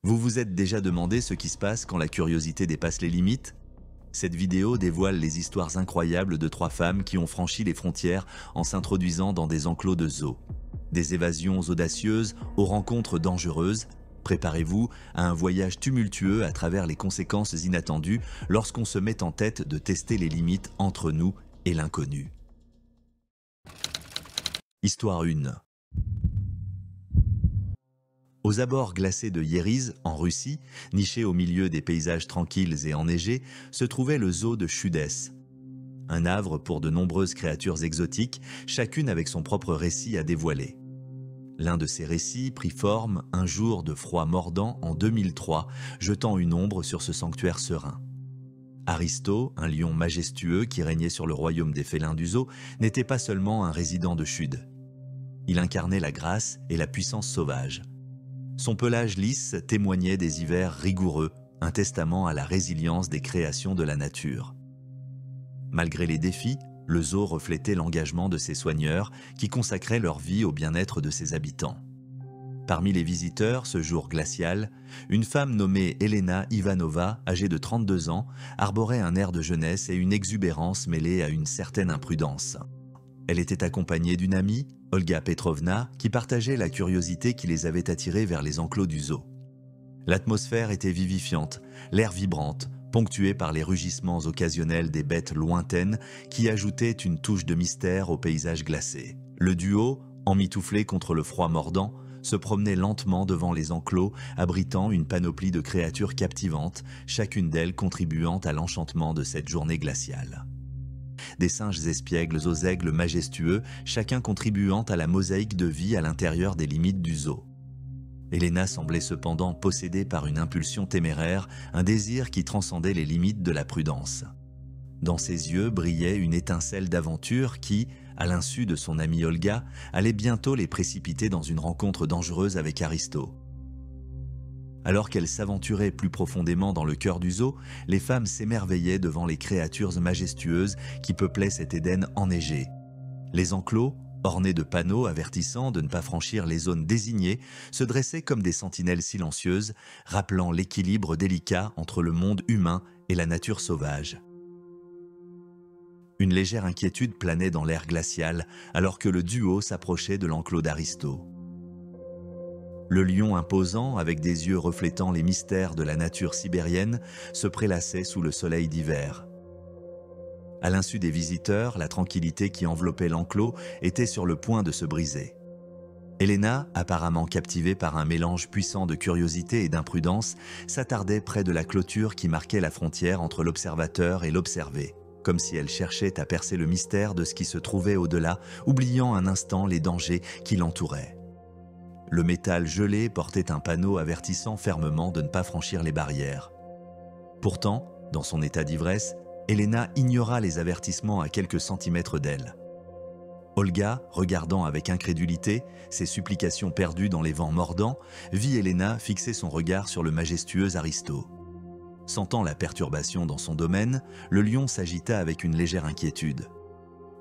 Vous vous êtes déjà demandé ce qui se passe quand la curiosité dépasse les limites? Cette vidéo dévoile les histoires incroyables de 3 femmes qui ont franchi les frontières en s'introduisant dans des enclos de zoo. Des évasions audacieuses aux rencontres dangereuses. Préparez-vous à un voyage tumultueux à travers les conséquences inattendues lorsqu'on se met en tête de tester les limites entre nous et l'inconnu. Histoire 1. Aux abords glacés de Yeriz, en Russie, niché au milieu des paysages tranquilles et enneigés, se trouvait le zoo de Chudess. Un havre pour de nombreuses créatures exotiques, chacune avec son propre récit à dévoiler. L'un de ces récits prit forme un jour de froid mordant en 2003, jetant une ombre sur ce sanctuaire serein. Aristo, un lion majestueux qui régnait sur le royaume des félins du zoo, n'était pas seulement un résident de Chud. Il incarnait la grâce et la puissance sauvage. Son pelage lisse témoignait des hivers rigoureux, un testament à la résilience des créations de la nature. Malgré les défis, le zoo reflétait l'engagement de ses soigneurs qui consacraient leur vie au bien-être de ses habitants. Parmi les visiteurs, ce jour glacial, une femme nommée Elena Ivanova, âgée de 32 ans, arborait un air de jeunesse et une exubérance mêlée à une certaine imprudence. Elle était accompagnée d'une amie, Olga Petrovna, qui partageait la curiosité qui les avait attirés vers les enclos du zoo. L'atmosphère était vivifiante, l'air vibrante, ponctué par les rugissements occasionnels des bêtes lointaines qui ajoutaient une touche de mystère au paysage glacé. Le duo, emmitouflé contre le froid mordant, se promenait lentement devant les enclos, abritant une panoplie de créatures captivantes, chacune d'elles contribuant à l'enchantement de cette journée glaciale. Des singes espiègles aux aigles majestueux, chacun contribuant à la mosaïque de vie à l'intérieur des limites du zoo. Elena semblait cependant possédée par une impulsion téméraire, un désir qui transcendait les limites de la prudence. Dans ses yeux brillait une étincelle d'aventure qui, à l'insu de son amie Olga, allait bientôt les précipiter dans une rencontre dangereuse avec Aristo. Alors qu'elles s'aventuraient plus profondément dans le cœur du zoo, les femmes s'émerveillaient devant les créatures majestueuses qui peuplaient cet Éden enneigé. Les enclos, ornés de panneaux avertissant de ne pas franchir les zones désignées, se dressaient comme des sentinelles silencieuses, rappelant l'équilibre délicat entre le monde humain et la nature sauvage. Une légère inquiétude planait dans l'air glacial alors que le duo s'approchait de l'enclos d'Aristo. Le lion imposant, avec des yeux reflétant les mystères de la nature sibérienne, se prélassait sous le soleil d'hiver. À l'insu des visiteurs, la tranquillité qui enveloppait l'enclos était sur le point de se briser. Elena, apparemment captivée par un mélange puissant de curiosité et d'imprudence, s'attardait près de la clôture qui marquait la frontière entre l'observateur et l'observé, comme si elle cherchait à percer le mystère de ce qui se trouvait au-delà, oubliant un instant les dangers qui l'entouraient. Le métal gelé portait un panneau avertissant fermement de ne pas franchir les barrières. Pourtant, dans son état d'ivresse, Elena ignora les avertissements à quelques centimètres d'elle. Olga, regardant avec incrédulité, ses supplications perdues dans les vents mordants, vit Elena fixer son regard sur le majestueux Aristo. Sentant la perturbation dans son domaine, le lion s'agita avec une légère inquiétude.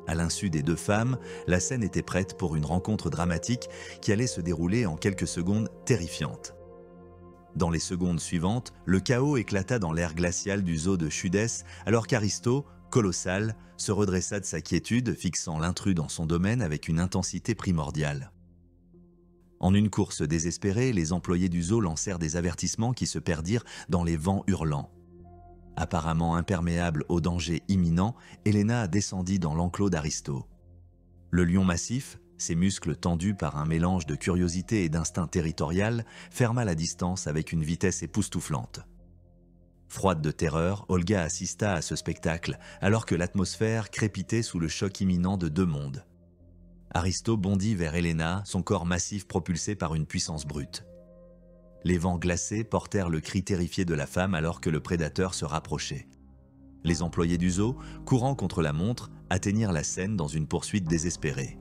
À l'insu des 2 femmes, la scène était prête pour une rencontre dramatique qui allait se dérouler en quelques secondes terrifiantes. Dans les secondes suivantes, le chaos éclata dans l'air glacial du zoo de Chudess alors qu'Aristo, colossal, se redressa de sa quiétude, fixant l'intrus dans son domaine avec une intensité primordiale. En une course désespérée, les employés du zoo lancèrent des avertissements qui se perdirent dans les vents hurlants. Apparemment imperméable au danger imminent, Elena descendit dans l'enclos d'Aristo. Le lion massif, ses muscles tendus par un mélange de curiosité et d'instinct territorial, ferma la distance avec une vitesse époustouflante. Froide de terreur, Olga assista à ce spectacle, alors que l'atmosphère crépitait sous le choc imminent de 2 mondes. Aristo bondit vers Elena, son corps massif propulsé par une puissance brute. Les vents glacés portèrent le cri terrifié de la femme alors que le prédateur se rapprochait. Les employés du zoo, courant contre la montre, atteignirent la scène dans une poursuite désespérée.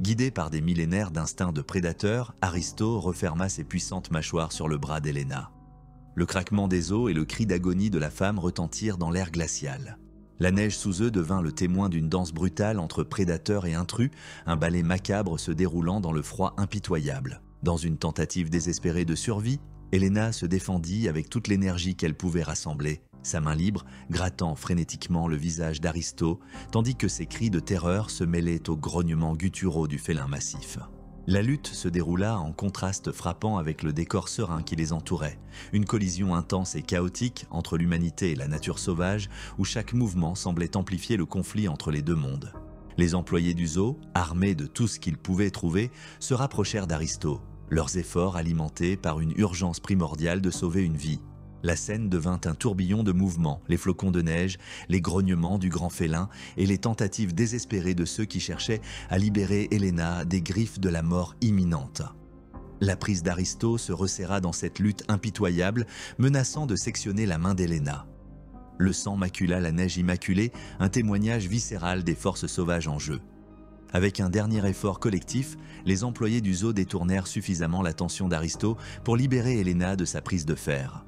Guidé par des millénaires d'instincts de prédateur, Aristo referma ses puissantes mâchoires sur le bras d'Elena. Le craquement des os et le cri d'agonie de la femme retentirent dans l'air glacial. La neige sous eux devint le témoin d'une danse brutale entre prédateurs et intrus, un ballet macabre se déroulant dans le froid impitoyable. Dans une tentative désespérée de survie, Elena se défendit avec toute l'énergie qu'elle pouvait rassembler, sa main libre grattant frénétiquement le visage d'Aristo, tandis que ses cris de terreur se mêlaient aux grognements gutturaux du félin massif. La lutte se déroula en contraste frappant avec le décor serein qui les entourait, une collision intense et chaotique entre l'humanité et la nature sauvage où chaque mouvement semblait amplifier le conflit entre les deux mondes. Les employés du zoo, armés de tout ce qu'ils pouvaient trouver, se rapprochèrent d'Aristo, leurs efforts alimentés par une urgence primordiale de sauver une vie. La scène devint un tourbillon de mouvements, les flocons de neige, les grognements du grand félin et les tentatives désespérées de ceux qui cherchaient à libérer Elena des griffes de la mort imminente. La prise d'Aristo se resserra dans cette lutte impitoyable, menaçant de sectionner la main d'Elena. Le sang macula la neige immaculée, un témoignage viscéral des forces sauvages en jeu. Avec un dernier effort collectif, les employés du zoo détournèrent suffisamment l'attention d'Aristo pour libérer Elena de sa prise de fer.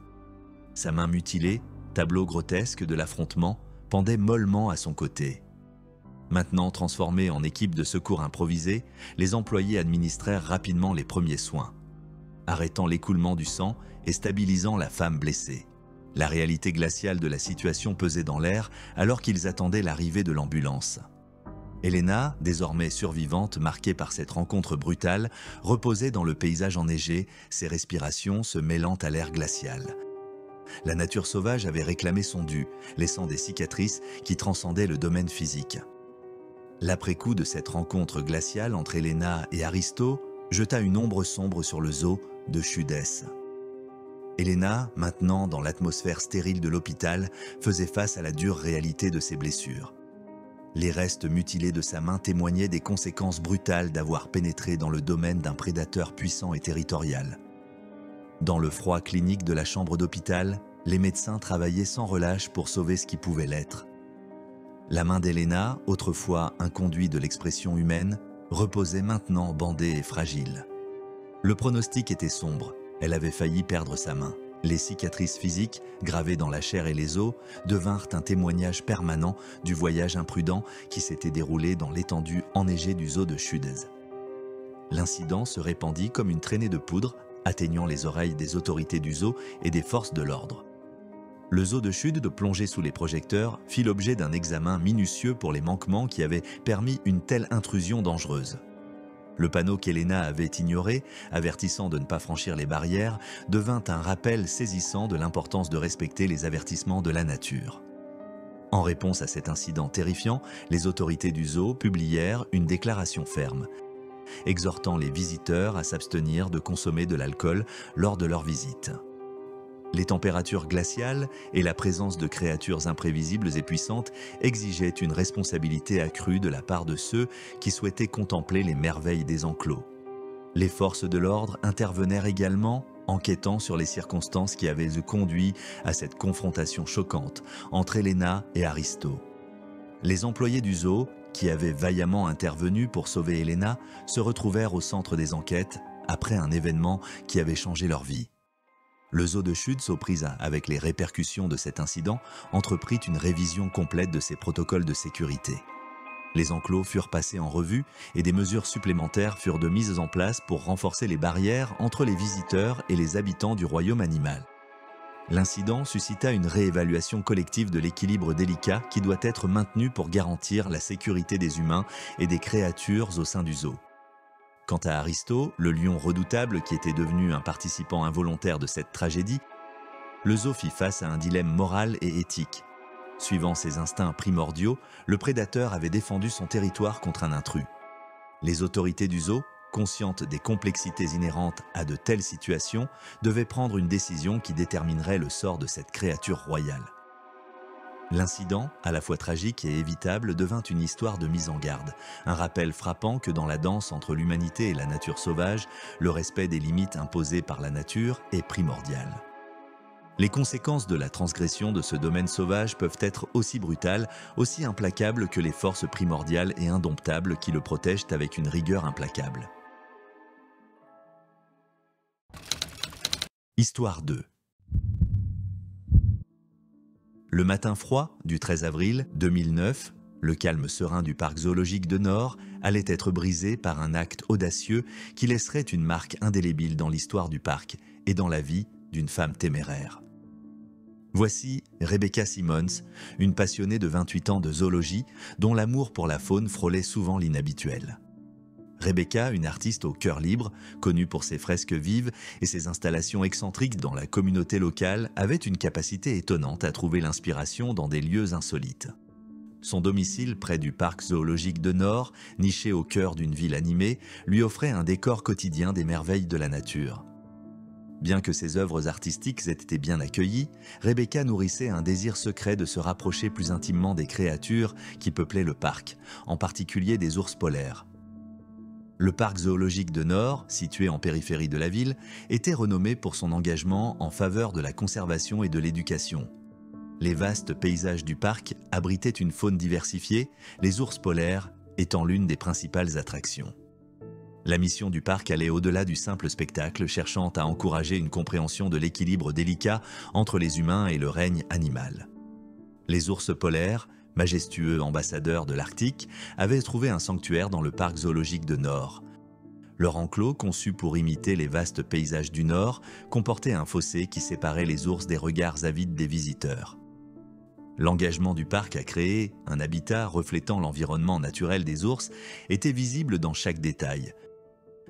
Sa main mutilée, tableau grotesque de l'affrontement, pendait mollement à son côté. Maintenant transformés en équipe de secours improvisée, les employés administrèrent rapidement les premiers soins, arrêtant l'écoulement du sang et stabilisant la femme blessée. La réalité glaciale de la situation pesait dans l'air alors qu'ils attendaient l'arrivée de l'ambulance. Elena, désormais survivante, marquée par cette rencontre brutale, reposait dans le paysage enneigé, ses respirations se mêlant à l'air glacial. La nature sauvage avait réclamé son dû, laissant des cicatrices qui transcendaient le domaine physique. L'après-coup de cette rencontre glaciale entre Elena et Aristo jeta une ombre sombre sur le zoo de Chudès. Elena, maintenant dans l'atmosphère stérile de l'hôpital, faisait face à la dure réalité de ses blessures. Les restes mutilés de sa main témoignaient des conséquences brutales d'avoir pénétré dans le domaine d'un prédateur puissant et territorial. Dans le froid clinique de la chambre d'hôpital, les médecins travaillaient sans relâche pour sauver ce qui pouvait l'être. La main d'Elena, autrefois un conduit de l'expression humaine, reposait maintenant bandée et fragile. Le pronostic était sombre, elle avait failli perdre sa main. Les cicatrices physiques, gravées dans la chair et les os, devinrent un témoignage permanent du voyage imprudent qui s'était déroulé dans l'étendue enneigée du zoo de Chudès. L'incident se répandit comme une traînée de poudre, atteignant les oreilles des autorités du zoo et des forces de l'ordre. Le zoo de Chudès, plongé sous les projecteurs, fit l'objet d'un examen minutieux pour les manquements qui avaient permis une telle intrusion dangereuse. Le panneau qu'Elena avait ignoré, avertissant de ne pas franchir les barrières, devint un rappel saisissant de l'importance de respecter les avertissements de la nature. En réponse à cet incident terrifiant, les autorités du zoo publièrent une déclaration ferme, exhortant les visiteurs à s'abstenir de consommer de l'alcool lors de leur visite. Les températures glaciales et la présence de créatures imprévisibles et puissantes exigeaient une responsabilité accrue de la part de ceux qui souhaitaient contempler les merveilles des enclos. Les forces de l'ordre intervenèrent également, enquêtant sur les circonstances qui avaient conduit à cette confrontation choquante entre Elena et Aristo. Les employés du zoo, qui avaient vaillamment intervenu pour sauver Elena, se retrouvèrent au centre des enquêtes après un événement qui avait changé leur vie. Le zoo de Chudès, aux prises avec les répercussions de cet incident, entreprit une révision complète de ses protocoles de sécurité. Les enclos furent passés en revue et des mesures supplémentaires furent mises en place pour renforcer les barrières entre les visiteurs et les habitants du royaume animal. L'incident suscita une réévaluation collective de l'équilibre délicat qui doit être maintenu pour garantir la sécurité des humains et des créatures au sein du zoo. Quant à Aristo, le lion redoutable qui était devenu un participant involontaire de cette tragédie, le zoo fit face à un dilemme moral et éthique. Suivant ses instincts primordiaux, le prédateur avait défendu son territoire contre un intrus. Les autorités du zoo, conscientes des complexités inhérentes à de telles situations, devaient prendre une décision qui déterminerait le sort de cette créature royale. L'incident, à la fois tragique et évitable, devint une histoire de mise en garde, un rappel frappant que dans la danse entre l'humanité et la nature sauvage, le respect des limites imposées par la nature est primordial. Les conséquences de la transgression de ce domaine sauvage peuvent être aussi brutales, aussi implacables que les forces primordiales et indomptables qui le protègent avec une rigueur implacable. Histoire 2. Le matin froid du 13 avril 2009, Le calme serein du parc zoologique de Nord allait être brisé par un acte audacieux qui laisserait une marque indélébile dans l'histoire du parc et dans la vie d'une femme téméraire. Voici Rebecca Simmonds, une passionnée de 28 ans de zoologie dont l'amour pour la faune frôlait souvent l'inhabituel. Rebecca, une artiste au cœur libre, connue pour ses fresques vives et ses installations excentriques dans la communauté locale, avait une capacité étonnante à trouver l'inspiration dans des lieux insolites. Son domicile près du parc zoologique de Nord, niché au cœur d'une ville animée, lui offrait un décor quotidien des merveilles de la nature. Bien que ses œuvres artistiques aient été bien accueillies, Rebecca nourrissait un désir secret de se rapprocher plus intimement des créatures qui peuplaient le parc, en particulier des ours polaires. Le parc zoologique de Nord, situé en périphérie de la ville, était renommé pour son engagement en faveur de la conservation et de l'éducation. Les vastes paysages du parc abritaient une faune diversifiée, les ours polaires étant l'une des principales attractions. La mission du parc allait au-delà du simple spectacle, cherchant à encourager une compréhension de l'équilibre délicat entre les humains et le règne animal. Les ours polaires, majestueux ambassadeurs de l'Arctique, avaient trouvé un sanctuaire dans le parc zoologique de Nord. Leur enclos, conçu pour imiter les vastes paysages du Nord, comportait un fossé qui séparait les ours des regards avides des visiteurs. L'engagement du parc à créer un habitat reflétant l'environnement naturel des ours était visible dans chaque détail.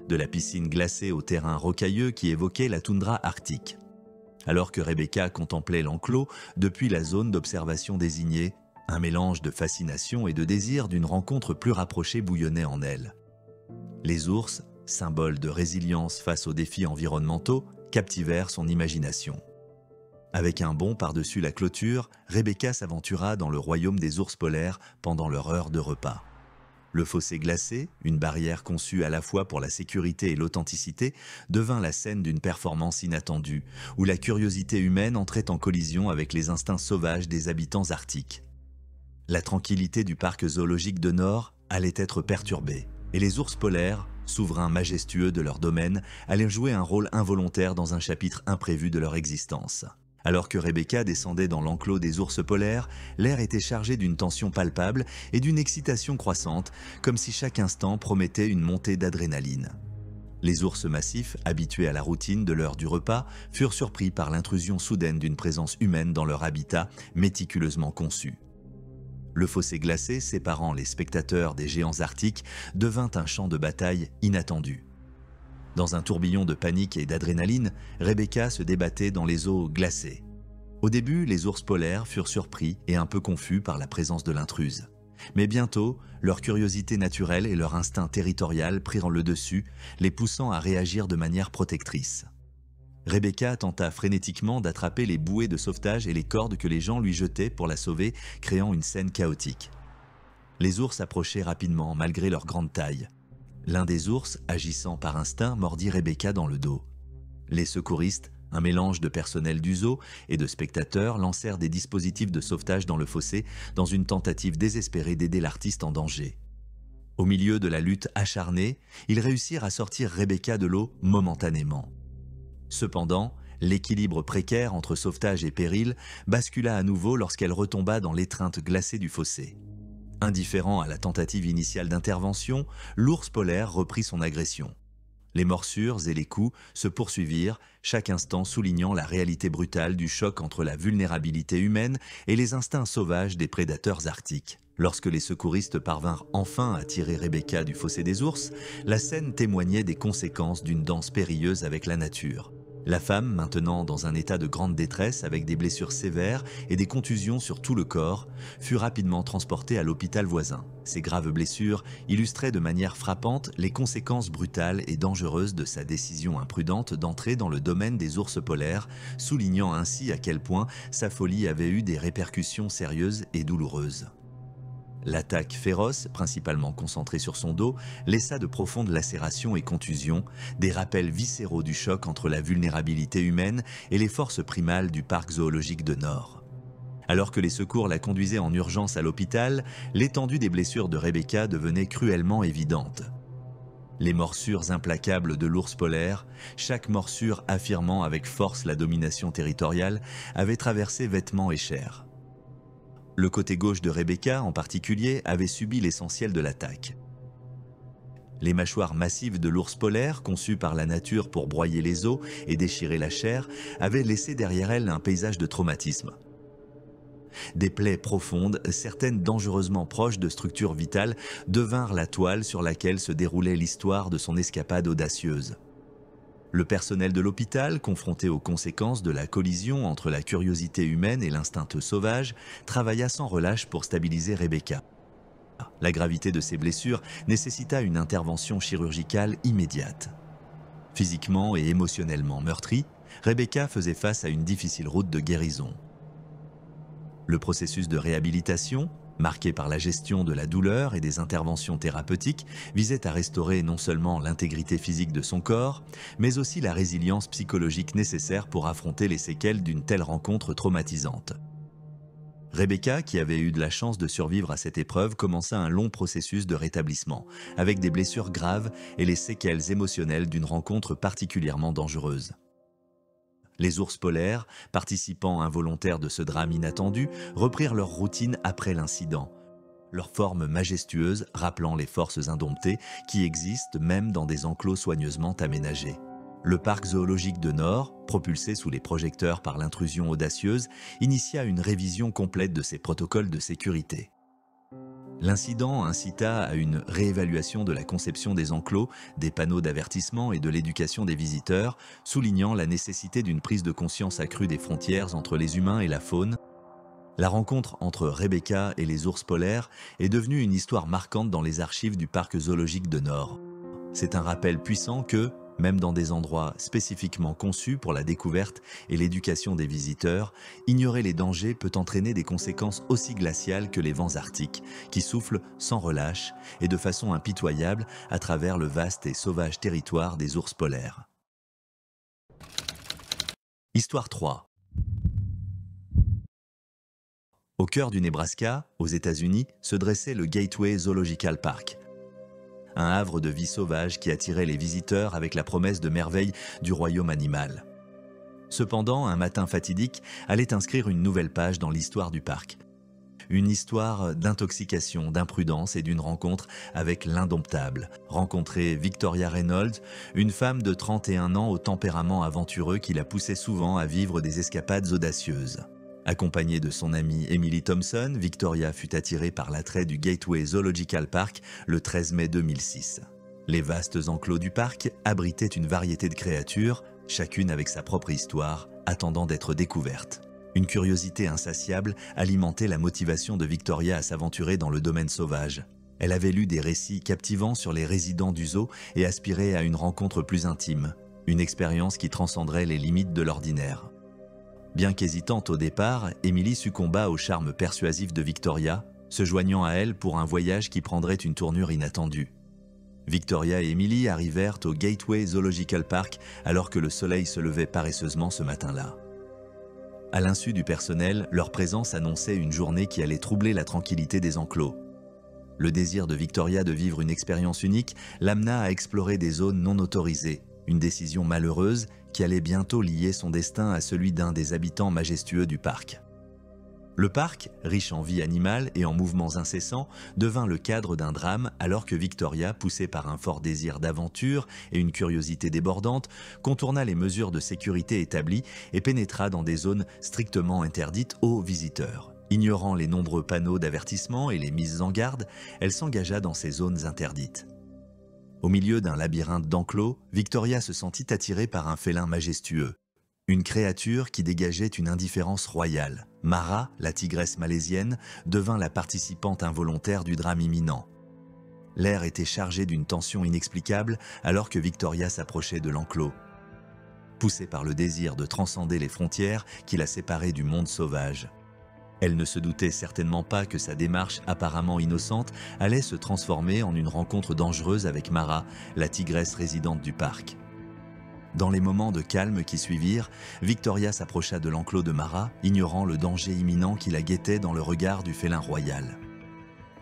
De la piscine glacée au terrain rocailleux qui évoquait la toundra arctique. Alors que Rebecca contemplait l'enclos depuis la zone d'observation désignée, un mélange de fascination et de désir d'une rencontre plus rapprochée bouillonnait en elle. Les ours, symboles de résilience face aux défis environnementaux, captivèrent son imagination. Avec un bond par-dessus la clôture, Rebecca s'aventura dans le royaume des ours polaires pendant leur heure de repas. Le fossé glacé, une barrière conçue à la fois pour la sécurité et l'authenticité, devint la scène d'une performance inattendue, où la curiosité humaine entrait en collision avec les instincts sauvages des habitants arctiques. La tranquillité du parc zoologique de Nord allait être perturbée, et les ours polaires, souverains majestueux de leur domaine, allaient jouer un rôle involontaire dans un chapitre imprévu de leur existence. Alors que Rebecca descendait dans l'enclos des ours polaires, l'air était chargé d'une tension palpable et d'une excitation croissante, comme si chaque instant promettait une montée d'adrénaline. Les ours massifs, habitués à la routine de l'heure du repas, furent surpris par l'intrusion soudaine d'une présence humaine dans leur habitat méticuleusement conçu. Le fossé glacé séparant les spectateurs des géants arctiques devint un champ de bataille inattendu. Dans un tourbillon de panique et d'adrénaline, Rebecca se débattait dans les eaux glacées. Au début, les ours polaires furent surpris et un peu confus par la présence de l'intruse. Mais bientôt, leur curiosité naturelle et leur instinct territorial prirent le dessus, les poussant à réagir de manière protectrice. Rebecca tenta frénétiquement d'attraper les bouées de sauvetage et les cordes que les gens lui jetaient pour la sauver, créant une scène chaotique. Les ours approchaient rapidement malgré leur grande taille. L'un des ours, agissant par instinct, mordit Rebecca dans le dos. Les secouristes, un mélange de personnel du zoo et de spectateurs, lancèrent des dispositifs de sauvetage dans le fossé dans une tentative désespérée d'aider l'artiste en danger. Au milieu de la lutte acharnée, ils réussirent à sortir Rebecca de l'eau momentanément. Cependant, l'équilibre précaire entre sauvetage et péril bascula à nouveau lorsqu'elle retomba dans l'étreinte glacée du fossé. Indifférent à la tentative initiale d'intervention, l'ours polaire reprit son agression. Les morsures et les coups se poursuivirent, chaque instant soulignant la réalité brutale du choc entre la vulnérabilité humaine et les instincts sauvages des prédateurs arctiques. Lorsque les secouristes parvinrent enfin à tirer Rebecca du fossé des ours, la scène témoignait des conséquences d'une danse périlleuse avec la nature. La femme, maintenant dans un état de grande détresse avec des blessures sévères et des contusions sur tout le corps, fut rapidement transportée à l'hôpital voisin. Ces graves blessures illustraient de manière frappante les conséquences brutales et dangereuses de sa décision imprudente d'entrer dans le domaine des ours polaires, soulignant ainsi à quel point sa folie avait eu des répercussions sérieuses et douloureuses. L'attaque féroce, principalement concentrée sur son dos, laissa de profondes lacérations et contusions, des rappels viscéraux du choc entre la vulnérabilité humaine et les forces primales du parc zoologique de Nord. Alors que les secours la conduisaient en urgence à l'hôpital, l'étendue des blessures de Rebecca devenait cruellement évidente. Les morsures implacables de l'ours polaire, chaque morsure affirmant avec force la domination territoriale, avaient traversé vêtements et chair. Le côté gauche de Rebecca, en particulier, avait subi l'essentiel de l'attaque. Les mâchoires massives de l'ours polaire, conçues par la nature pour broyer les os et déchirer la chair, avaient laissé derrière elles un paysage de traumatisme. Des plaies profondes, certaines dangereusement proches de structures vitales, devinrent la toile sur laquelle se déroulait l'histoire de son escapade audacieuse. Le personnel de l'hôpital, confronté aux conséquences de la collision entre la curiosité humaine et l'instinct sauvage, travailla sans relâche pour stabiliser Rebecca. La gravité de ses blessures nécessita une intervention chirurgicale immédiate. Physiquement et émotionnellement meurtrie, Rebecca faisait face à une difficile route de guérison. Le processus de réhabilitation, marqué par la gestion de la douleur et des interventions thérapeutiques, visait à restaurer non seulement l'intégrité physique de son corps, mais aussi la résilience psychologique nécessaire pour affronter les séquelles d'une telle rencontre traumatisante. Rebecca, qui avait eu de la chance de survivre à cette épreuve, commença un long processus de rétablissement, avec des blessures graves et les séquelles émotionnelles d'une rencontre particulièrement dangereuse. Les ours polaires, participants involontaires de ce drame inattendu, reprirent leur routine après l'incident, leur forme majestueuse rappelant les forces indomptées qui existent même dans des enclos soigneusement aménagés. Le parc zoologique de Nord, propulsé sous les projecteurs par l'intrusion audacieuse, initia une révision complète de ses protocoles de sécurité. L'incident incita à une réévaluation de la conception des enclos, des panneaux d'avertissement et de l'éducation des visiteurs, soulignant la nécessité d'une prise de conscience accrue des frontières entre les humains et la faune. La rencontre entre Rebecca et les ours polaires est devenue une histoire marquante dans les archives du parc zoologique de Nord. C'est un rappel puissant que, même dans des endroits spécifiquement conçus pour la découverte et l'éducation des visiteurs, ignorer les dangers peut entraîner des conséquences aussi glaciales que les vents arctiques, qui soufflent sans relâche et de façon impitoyable à travers le vaste et sauvage territoire des ours polaires. Histoire 3. Au cœur du Nebraska, aux États-Unis, se dressait le Gateway Zoological Park, un havre de vie sauvage qui attirait les visiteurs avec la promesse de merveilles du royaume animal. Cependant, un matin fatidique allait inscrire une nouvelle page dans l'histoire du parc. Une histoire d'intoxication, d'imprudence et d'une rencontre avec l'indomptable. Rencontrer Victoria Reynolds, une femme de 31 ans au tempérament aventureux qui la poussait souvent à vivre des escapades audacieuses. Accompagnée de son amie Emily Thompson, Victoria fut attirée par l'attrait du Gateway Zoological Park le 13 mai 2006. Les vastes enclos du parc abritaient une variété de créatures, chacune avec sa propre histoire, attendant d'être découverte. Une curiosité insatiable alimentait la motivation de Victoria à s'aventurer dans le domaine sauvage. Elle avait lu des récits captivants sur les résidents du zoo et aspirait à une rencontre plus intime, une expérience qui transcenderait les limites de l'ordinaire. Bien qu'hésitante au départ, Emily succomba au charme persuasif de Victoria, se joignant à elle pour un voyage qui prendrait une tournure inattendue. Victoria et Emily arrivèrent au Gateway Zoological Park alors que le soleil se levait paresseusement ce matin-là. À l'insu du personnel, leur présence annonçait une journée qui allait troubler la tranquillité des enclos. Le désir de Victoria de vivre une expérience unique l'amena à explorer des zones non autorisées, une décision malheureuse qui allait bientôt lier son destin à celui d'un des habitants majestueux du parc. Le parc, riche en vie animale et en mouvements incessants, devint le cadre d'un drame alors que Victoria, poussée par un fort désir d'aventure et une curiosité débordante, contourna les mesures de sécurité établies et pénétra dans des zones strictement interdites aux visiteurs. Ignorant les nombreux panneaux d'avertissement et les mises en garde, elle s'engagea dans ces zones interdites. Au milieu d'un labyrinthe d'enclos, Victoria se sentit attirée par un félin majestueux. Une créature qui dégageait une indifférence royale. Mara, la tigresse malaisienne, devint la participante involontaire du drame imminent. L'air était chargé d'une tension inexplicable alors que Victoria s'approchait de l'enclos. Poussée par le désir de transcender les frontières qui la séparaient du monde sauvage. Elle ne se doutait certainement pas que sa démarche apparemment innocente allait se transformer en une rencontre dangereuse avec Mara, la tigresse résidente du parc. Dans les moments de calme qui suivirent, Victoria s'approcha de l'enclos de Mara, ignorant le danger imminent qui la guettait dans le regard du félin royal.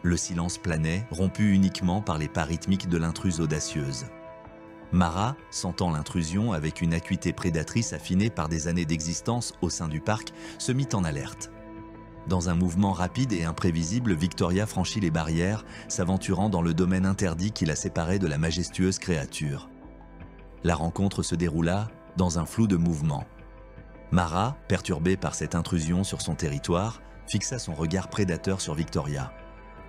Le silence planait, rompu uniquement par les pas rythmiques de l'intruse audacieuse. Mara, sentant l'intrusion avec une acuité prédatrice affinée par des années d'existence au sein du parc, se mit en alerte. Dans un mouvement rapide et imprévisible, Victoria franchit les barrières, s'aventurant dans le domaine interdit qui la séparait de la majestueuse créature. La rencontre se déroula dans un flou de mouvements. Mara, perturbée par cette intrusion sur son territoire, fixa son regard prédateur sur Victoria.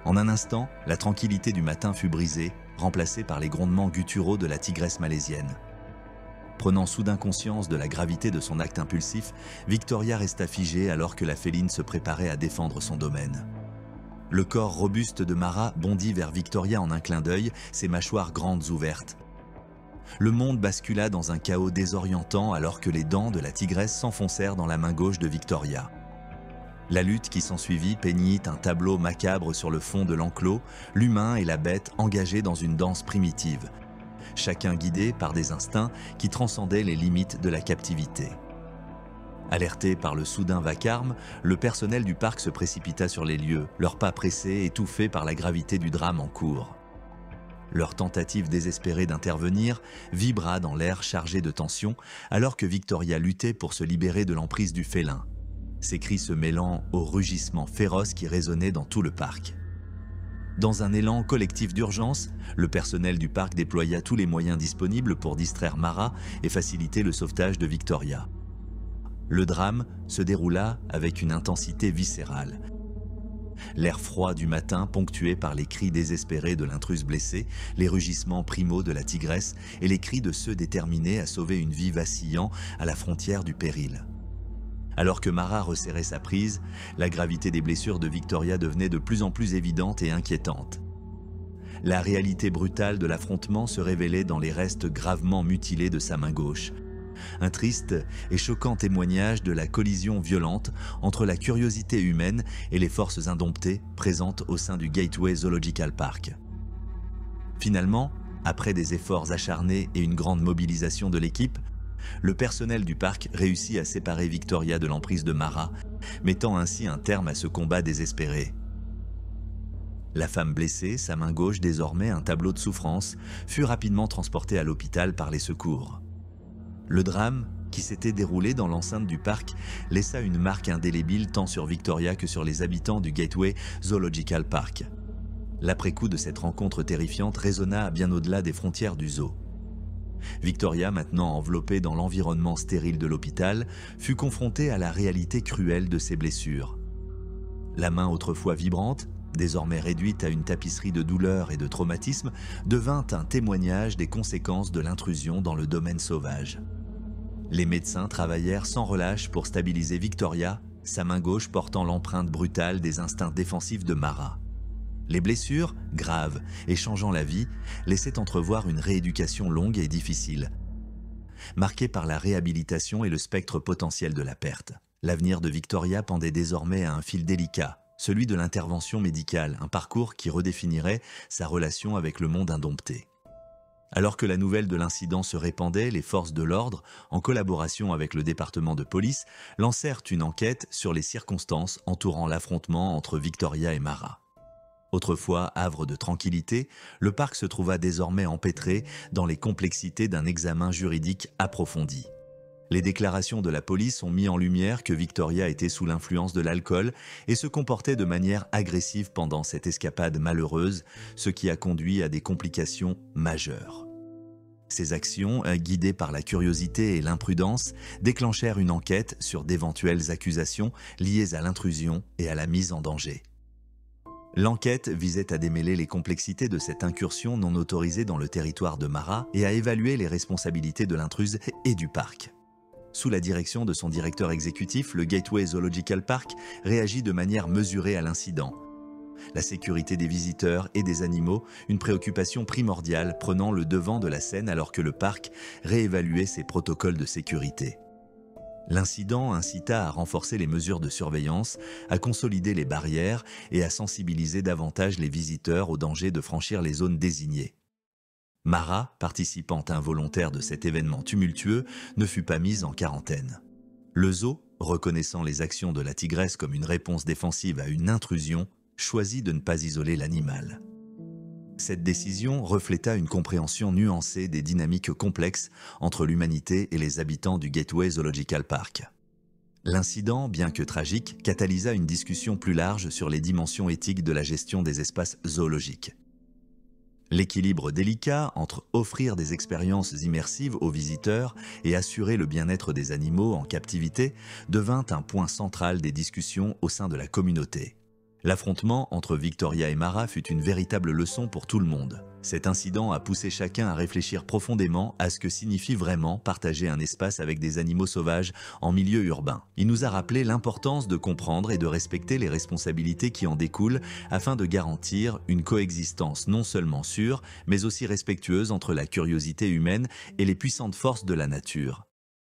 En un instant, la tranquillité du matin fut brisée, remplacée par les grondements gutturaux de la tigresse malaisienne. Prenant soudain conscience de la gravité de son acte impulsif, Victoria resta figée alors que la féline se préparait à défendre son domaine. Le corps robuste de Mara bondit vers Victoria en un clin d'œil, ses mâchoires grandes ouvertes. Le monde bascula dans un chaos désorientant alors que les dents de la tigresse s'enfoncèrent dans la main gauche de Victoria. La lutte qui s'ensuivit peignit un tableau macabre sur le fond de l'enclos, l'humain et la bête engagés dans une danse primitive, chacun guidé par des instincts qui transcendaient les limites de la captivité. Alerté par le soudain vacarme, le personnel du parc se précipita sur les lieux, leurs pas pressés, étouffés par la gravité du drame en cours. Leur tentative désespérée d'intervenir vibra dans l'air chargé de tension alors que Victoria luttait pour se libérer de l'emprise du félin, ses cris se mêlant aux rugissements féroces qui résonnaient dans tout le parc. Dans un élan collectif d'urgence, le personnel du parc déploya tous les moyens disponibles pour distraire Mara et faciliter le sauvetage de Victoria. Le drame se déroula avec une intensité viscérale. L'air froid du matin ponctué par les cris désespérés de l'intruse blessée, les rugissements primaux de la tigresse et les cris de ceux déterminés à sauver une vie vacillant à la frontière du péril. Alors que Mara resserrait sa prise, la gravité des blessures de Victoria devenait de plus en plus évidente et inquiétante. La réalité brutale de l'affrontement se révélait dans les restes gravement mutilés de sa main gauche. Un triste et choquant témoignage de la collision violente entre la curiosité humaine et les forces indomptées présentes au sein du Gateway Zoological Park. Finalement, après des efforts acharnés et une grande mobilisation de l'équipe, le personnel du parc réussit à séparer Victoria de l'emprise de Mara, mettant ainsi un terme à ce combat désespéré. La femme blessée, sa main gauche désormais un tableau de souffrance, fut rapidement transportée à l'hôpital par les secours. Le drame, qui s'était déroulé dans l'enceinte du parc, laissa une marque indélébile tant sur Victoria que sur les habitants du Gateway Zoological Park. L'après-coup de cette rencontre terrifiante résonna bien au-delà des frontières du zoo. Victoria, maintenant enveloppée dans l'environnement stérile de l'hôpital, fut confrontée à la réalité cruelle de ses blessures. La main autrefois vibrante, désormais réduite à une tapisserie de douleur et de traumatisme, devint un témoignage des conséquences de l'intrusion dans le domaine sauvage. Les médecins travaillèrent sans relâche pour stabiliser Victoria, sa main gauche portant l'empreinte brutale des instincts défensifs de Mara. Les blessures, graves et changeant la vie, laissaient entrevoir une rééducation longue et difficile, marquée par la réhabilitation et le spectre potentiel de la perte. L'avenir de Victoria pendait désormais à un fil délicat, celui de l'intervention médicale, un parcours qui redéfinirait sa relation avec le monde indompté. Alors que la nouvelle de l'incident se répandait, les forces de l'ordre, en collaboration avec le département de police, lancèrent une enquête sur les circonstances entourant l'affrontement entre Victoria et Mara. Autrefois havre de tranquillité, le parc se trouva désormais empêtré dans les complexités d'un examen juridique approfondi. Les déclarations de la police ont mis en lumière que Victoria était sous l'influence de l'alcool et se comportait de manière agressive pendant cette escapade malheureuse, ce qui a conduit à des complications majeures. Ces actions, guidées par la curiosité et l'imprudence, déclenchèrent une enquête sur d'éventuelles accusations liées à l'intrusion et à la mise en danger. L'enquête visait à démêler les complexités de cette incursion non autorisée dans le territoire de Mara et à évaluer les responsabilités de l'intruse et du parc. Sous la direction de son directeur exécutif, le Gateway Zoological Park réagit de manière mesurée à l'incident. La sécurité des visiteurs et des animaux, une préoccupation primordiale prenant le devant de la scène alors que le parc réévaluait ses protocoles de sécurité. L'incident incita à renforcer les mesures de surveillance, à consolider les barrières et à sensibiliser davantage les visiteurs au danger de franchir les zones désignées. Mara, participant involontaire de cet événement tumultueux, ne fut pas mise en quarantaine. Le zoo, reconnaissant les actions de la tigresse comme une réponse défensive à une intrusion, choisit de ne pas isoler l'animal. Cette décision refléta une compréhension nuancée des dynamiques complexes entre l'humanité et les habitants du Gateway Zoological Park. L'incident, bien que tragique, catalysa une discussion plus large sur les dimensions éthiques de la gestion des espaces zoologiques. L'équilibre délicat entre offrir des expériences immersives aux visiteurs et assurer le bien-être des animaux en captivité devint un point central des discussions au sein de la communauté. L'affrontement entre Victoria et Mara fut une véritable leçon pour tout le monde. Cet incident a poussé chacun à réfléchir profondément à ce que signifie vraiment partager un espace avec des animaux sauvages en milieu urbain. Il nous a rappelé l'importance de comprendre et de respecter les responsabilités qui en découlent afin de garantir une coexistence non seulement sûre, mais aussi respectueuse entre la curiosité humaine et les puissantes forces de la nature.